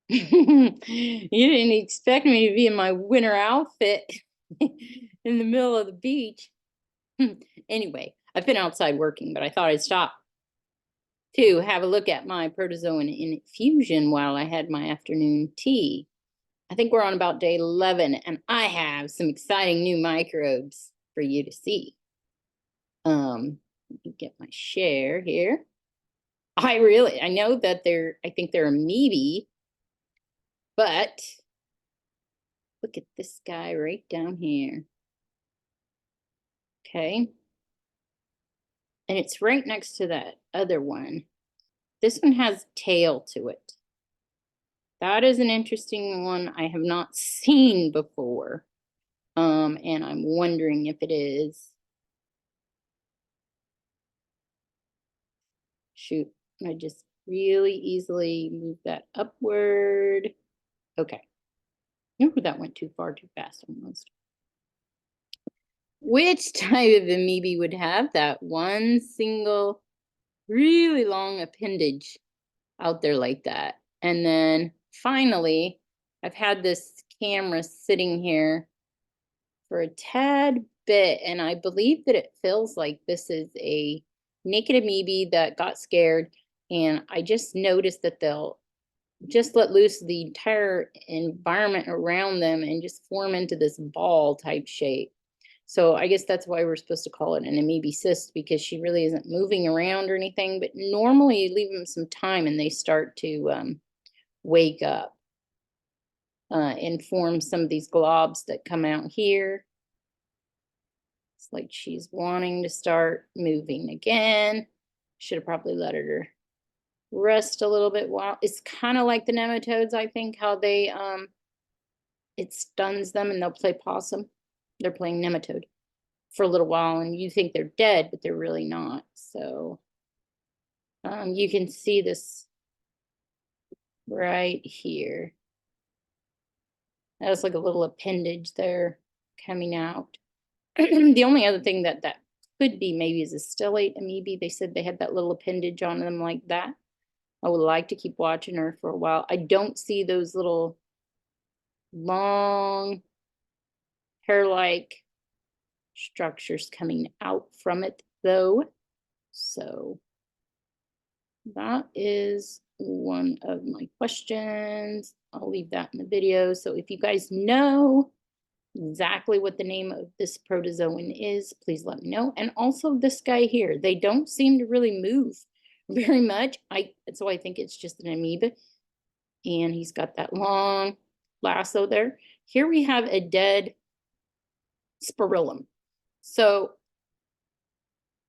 You didn't expect me to be in my winter outfit in the middle of the beach. Anyway, I've been outside working, but I thought I'd stop to have a look at my protozoan infusion while I had my afternoon tea. I think we're on about day 11, and I have some exciting new microbes for you to see. Let me get my share here. I know that I think they're amoebae, but look at this guy right down here. Okay. And it's right next to that other one. This one has tail to it. That is an interesting one I have not seen before. And I'm wondering if it is. Shoot, I just really easily move that upward. Okay. Ooh, that went too far, too fast almost. Which type of amoeba would have that one single really long appendage out there like that? And then finally, I've had this camera sitting here for a tad bit, and I believe that it feels like this is a naked amoeba that got scared, and I just noticed that they'll just let loose the entire environment around them and just form into this ball type shape. So I guess that's why we're supposed to call it an amoeba cyst, because she really isn't moving around or anything. But normally you leave them some time and they start to wake up and form some of these globs that come out here. It's like she's wanting to start moving again. Should have probably let her rest a little bit while. It's kind of like the nematodes, I think, how they it stuns them and they'll play possum. They're playing nematode for a little while, and you think they're dead, but they're really not. So you can see this right here. That's like a little appendage there coming out. The only other thing that could be maybe is a stellate amoeba. They said they had that little appendage on them like that. I would like to keep watching her for a while. I don't see those little long hair-like structures coming out from it though. So that is one of my questions. I'll leave that in the video. So if you guys know exactly what the name of this protozoan is, please let me know. And also this guy here, they don't seem to really move very much. So I think it's just an amoeba. And he's got that long lasso there. Here we have a dead spirillum. So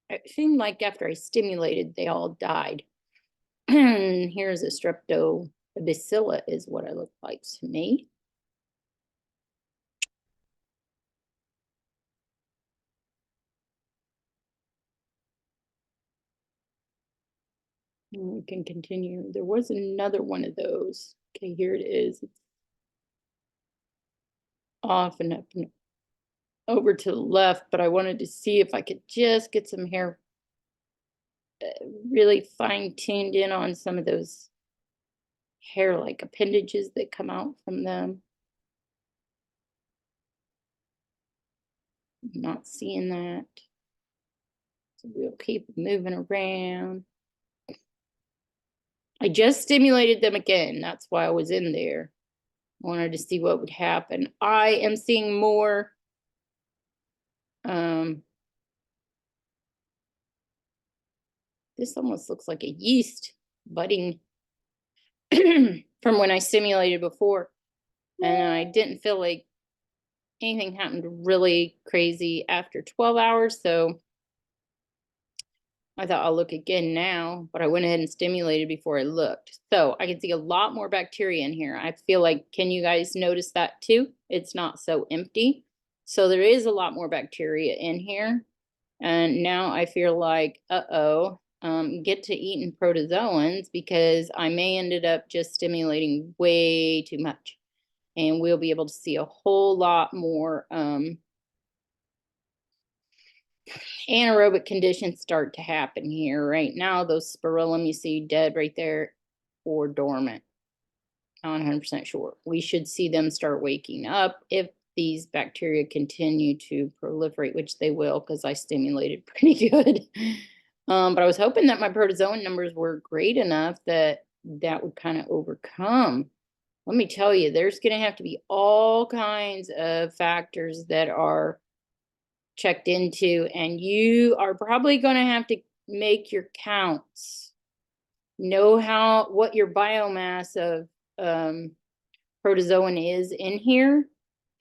it seemed like after I stimulated, they all died. And here's a streptobacilla is what it looked like to me. And we can continue. There was another one of those. Okay, here it is. It's off and up and over to the left, but I wanted to see if I could just get some hair really fine-tuned in on some of those hair-like appendages that come out from them. I'm not seeing that. So we'll keep moving around. I just stimulated them again. That's why I was in there. I wanted to see what would happen. I am seeing more this almost looks like a yeast budding from when I stimulated before. And I didn't feel like anything happened really crazy after 12 hours. So I thought I'll look again now, but I went ahead and stimulated before I looked. So I can see a lot more bacteria in here. I feel like, can you guys notice that too? It's not so empty. So there is a lot more bacteria in here. And now I feel like, get to eating protozoans, because I may ended up just stimulating way too much. And we'll be able to see a whole lot more anaerobic conditions start to happen here. Right now, those spirillum you see dead right there or dormant. not 100% sure. We should see them start waking up if these bacteria continue to proliferate, which they will, because I stimulated pretty good. But I was hoping that my protozoan numbers were great enough that that would kind of overcome. Let me tell you, there's going to have to be all kinds of factors that are checked into, and you are probably going to have to make your counts. Know what your biomass of protozoan is in here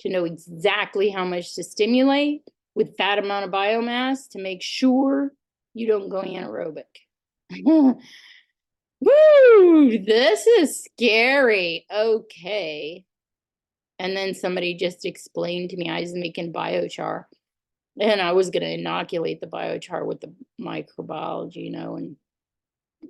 to know exactly how much to stimulate with that amount of biomass to make sure you don't go anaerobic. Woo, this is scary. Okay. And then somebody just explained to me I was making biochar, and I was going to inoculate the biochar with the microbiology, and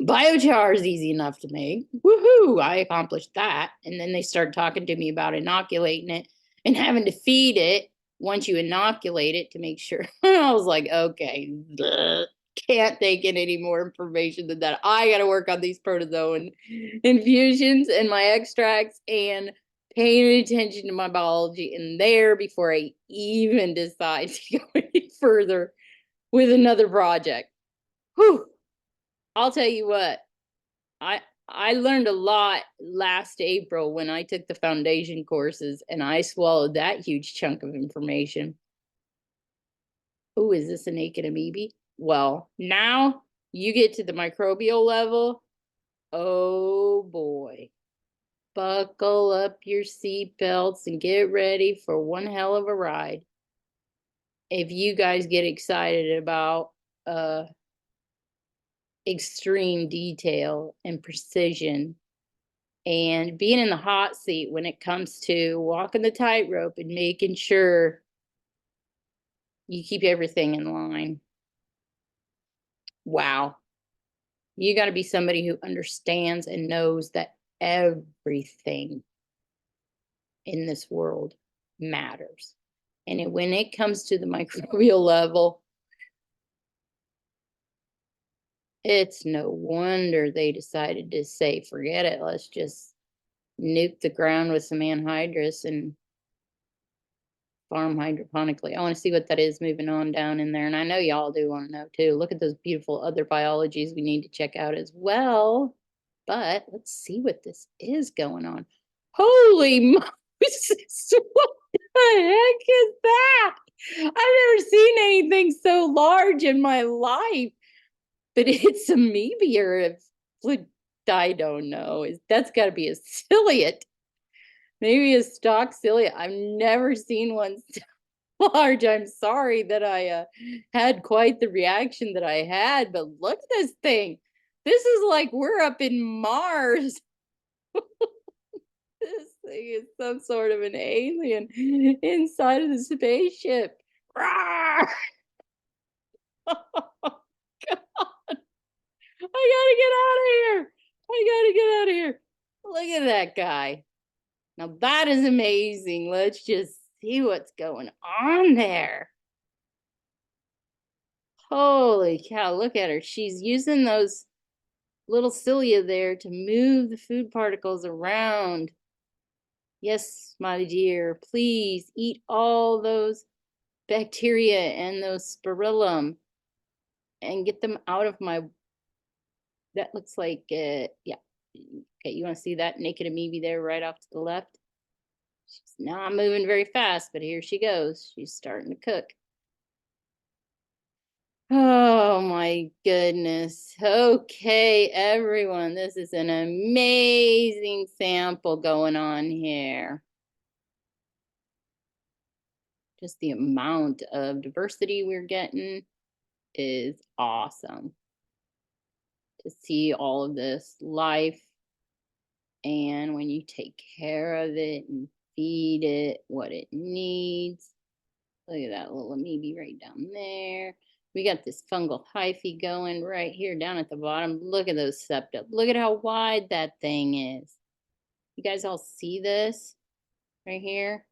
biochar is easy enough to make. Woohoo! I accomplished that. And then they started talking to me about inoculating it and having to feed it once you inoculate it to make sure. I was like, okay, can't take in any more information than that. I got to work on these protozoan infusions and my extracts and paying attention to my biology in there before I even decide to go any further with another project. Whew. I'll tell you what, I learned a lot last April when I took the foundation courses, and I swallowed that huge chunk of information. Oh, is this a naked amoeba? Well, now you get to the microbial level. Oh boy. Buckle up your seatbelts and get ready for one hell of a ride. If you guys get excited about extreme detail and precision and being in the hot seat when it comes to walking the tightrope and making sure you keep everything in line. Wow. You got to be somebody who understands and knows that everything in this world matters. And when it comes to the microbial level, it's no wonder they decided to say, forget it, let's just nuke the ground with some anhydrous and farm hydroponically. I want to see what that is moving on down in there. And I know y'all do want to know too. Look at those beautiful other biologies we need to check out as well. But let's see what this is going on. Holy Moses, what the heck is that? I've never seen anything so large in my life. But it's amoeba or I don't know. That's got to be a ciliate. Maybe a stalk cilia. I've never seen one so large. I'm sorry that I had quite the reaction that I had, but look at this thing. This is like we're up in Mars. This thing is some sort of an alien inside of the spaceship. Rawr! Oh, God. I gotta get out of here. I gotta get out of here. Look at that guy. Now that is amazing. Let's just see what's going on there. Holy cow, look at her. She's using those little cilia there to move the food particles around. Yes, my dear, please eat all those bacteria and those spirillum and get them out of my, that looks like, yeah. Okay, you want to see that naked amoeba there right off to the left? She's not moving very fast, but here she goes. She's starting to cook. Oh my goodness. Okay, everyone, this is an amazing sample going on here. Just the amount of diversity we're getting is awesome. To see all of this life, and when you take care of it and feed it what it needs. Look at that little amoeba right down there. We got this fungal hyphae going right here down at the bottom. Look at those septa. Look at how wide that thing is. You guys all see this right here?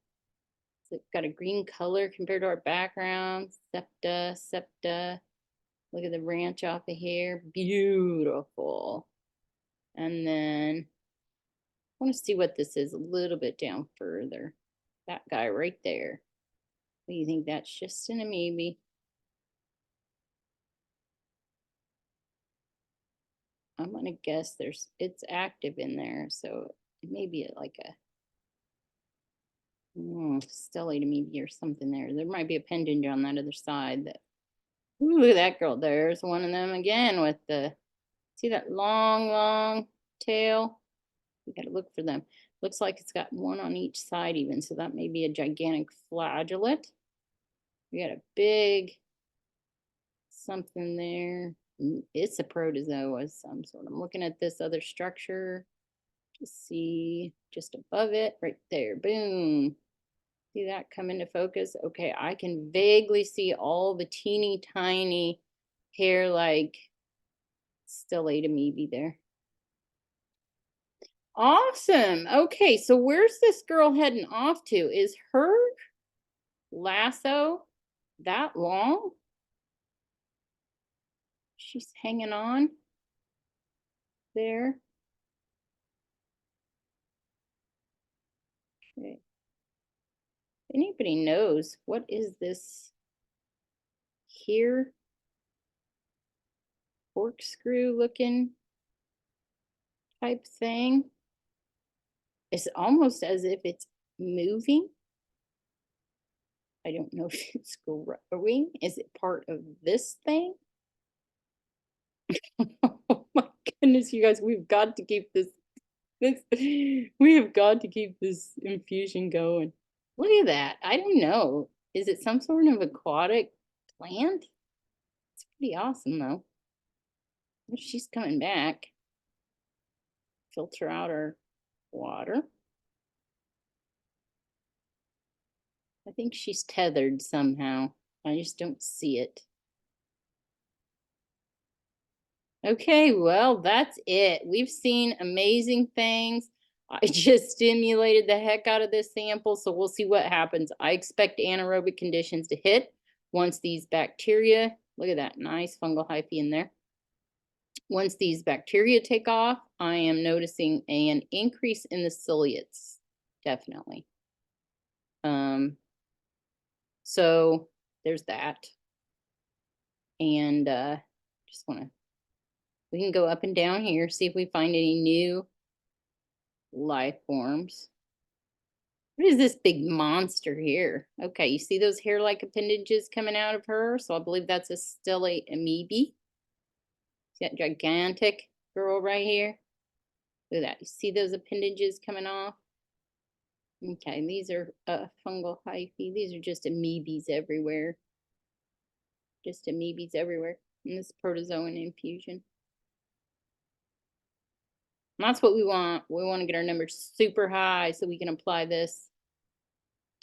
It's got a green color compared to our background. Septa, septa. Look at the branch off of here. Beautiful. And then want to see what this is a little bit down further. That guy right there. What do you think? That's just an amoeba. I'm gonna guess it's active in there, so it may be like a stellate amoeba or something there. There might be a pendant on that other side. That ooh, look at that girl. There's one of them again with the see that long tail. We gotta look for them. Looks like it's got one on each side even, so that may be a gigantic flagellate. We got a big something there. It's a protozoa of some sort. I'm looking at this other structure to see just above it, right there. Boom. See that come into focus? Okay, I can vaguely see all the teeny tiny hair like stellate amoeba there. Awesome. Okay, so where's this girl heading off to? Is her lasso that long? She's hanging on there. Okay. Anybody knows what is this here? Corkscrew looking type thing. It's almost as if it's moving. I don't know if it's growing. Is it part of this thing? Oh my goodness, you guys, we've got to keep this we have got to keep this infusion going. Look at that. I don't know. Is it some sort of aquatic plant? It's pretty awesome though. She's coming back. Filter out our water. I think she's tethered somehow. I just don't see it. Okay, well, that's it. We've seen amazing things. I just stimulated the heck out of this sample, so we'll see what happens. I expect anaerobic conditions to hit once these bacteria, look at that nice fungal hyphae in there. Once these bacteria take off, I am noticing an increase in the ciliates, definitely. So there's that. And just want to, we can go up and down here, see if we find any new life forms. What is this big monster here? Okay, you see those hair-like appendages coming out of her? So I believe that's a stellate amoeba. See that gigantic girl right here? Look at that. You see those appendages coming off? Okay, these are fungal hyphae. These are just amoebas everywhere. Just amoebas everywhere in this protozoan infusion. And that's what we want. We want to get our numbers super high so we can apply this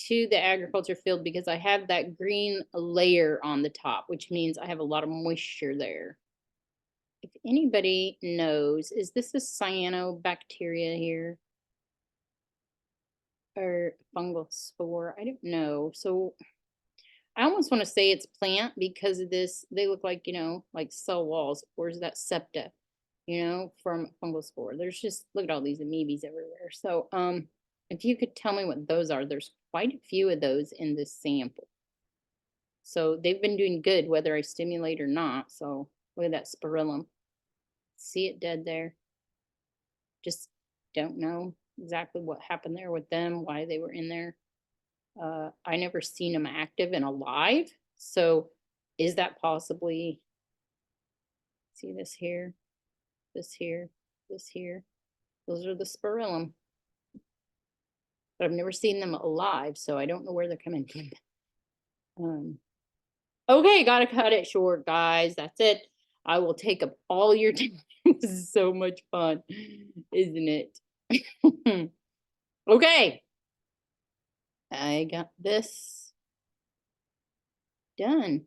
to the agriculture field because I have that green layer on the top, which means I have a lot of moisture there. If anybody knows, is this a cyanobacteria here? Or fungal spore? I don't know. So I almost want to say it's plant because of this. They look like, you know, like cell walls. Or is that septa, you know, from fungal spore? There's just, look at all these amoebas everywhere. So if you could tell me what those are, there's quite a few of those in this sample. So they've been doing good whether I stimulate or not. So look at that spirillum. See it dead there. Just don't know exactly what happened there with them, why they were in there. I never seen them active and alive. So is that possibly, see this here, this here, this here. Those are the spirillum. But I've never seen them alive, so I don't know where they're coming from. Okay, gotta cut it short, guys. That's it. I will take up all your time. This is so much fun, isn't it? Okay. I got this done.